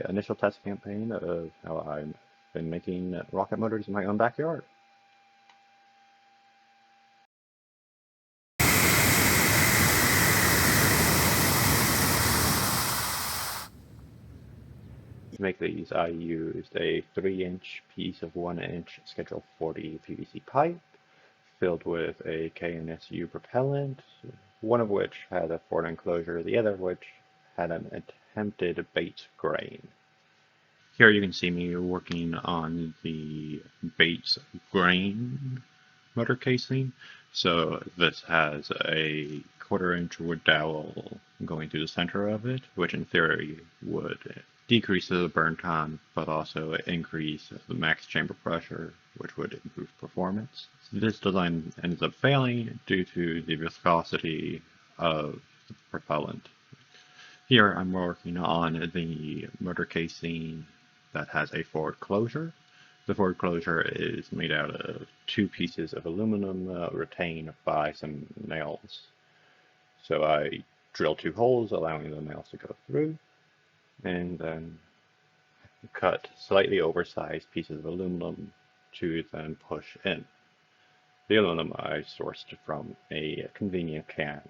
initial test campaign of how I've been making rocket motors in my own backyard. To make these, I used a 3-inch piece of 1-inch Schedule 40 PVC pipe filled with a KNSU propellant, one of which had a Ford enclosure, the other of which had an attempted bait grain. Here you can see me working on the bait grain motor casing. So this has a 1/4-inch wood dowel going through the center of it, which in theory would decrease the burn time, but also increase the max chamber pressure, which would improve performance. This design ends up failing due to the viscosity of the propellant. Here I'm working on the motor casing that has a forward closure. The forward closure is made out of 2 pieces of aluminum retained by some nails. So I drill 2 holes, allowing the nails to go through, and then cut slightly oversized pieces of aluminum to then push in. The aluminum I sourced from a convenient can.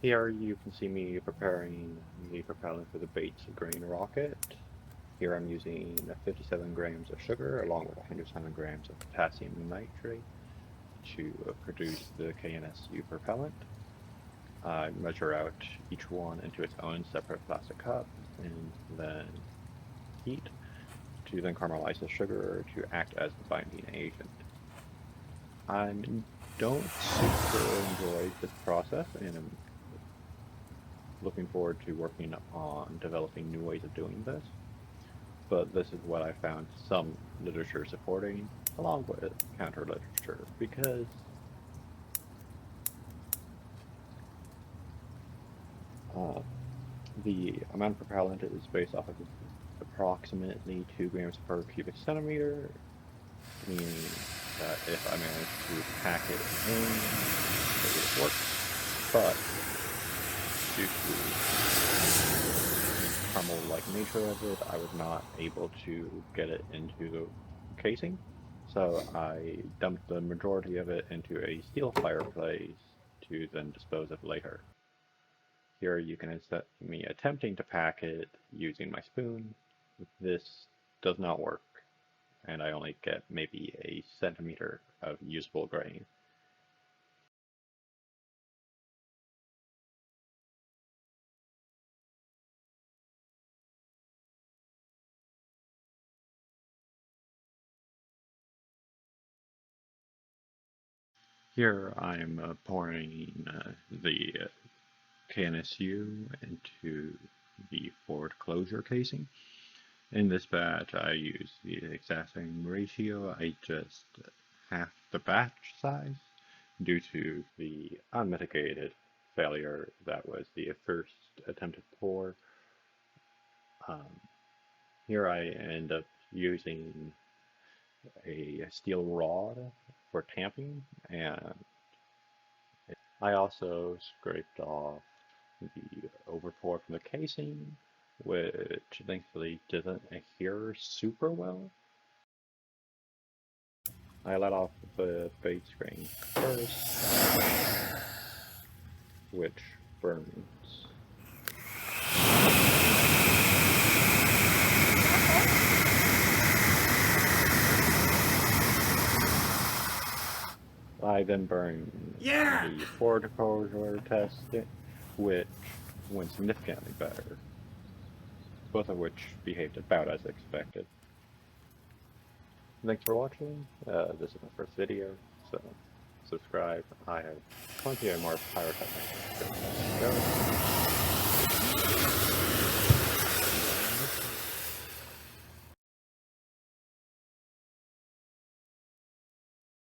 Here you can see me preparing the propellant for the bait grain rocket. Here I'm using 57 grams of sugar along with 107 grams of potassium nitrate to produce the KNSU propellant. I measure out each one into its own separate plastic cup and then heat to then caramelize the sugar to act as the binding agent. I don't super enjoy this process and I'm looking forward to working on developing new ways of doing this. But this is what I found some literature supporting, along with counter literature, because the amount of propellant is based off of approximately 2 grams per cubic centimeter, meaning that if I manage to pack it in, it would work. But due to the caramel-like nature of it, I was not able to get it into the casing. So I dumped the majority of it into a steel fireplace to then dispose of later. Here you can see me attempting to pack it using my spoon. This does not work, and I only get maybe a centimeter of usable grain. Here I'm pouring the KNSU into the forward closure casing. In this batch I use the exact same ratio, I just half the batch size due to the unmitigated failure that was the first attempted pour. Um, Here I end up using a steel rod for tamping, and I also scraped off the overpour from the casing, which thankfully doesn't adhere super well. I let off the bait screen first, which burns. I then burned the forward closure test, which went significantly better, both of which behaved about as expected. Thanks for watching. This is my first video, so subscribe. I have plenty of more pyrotechnics.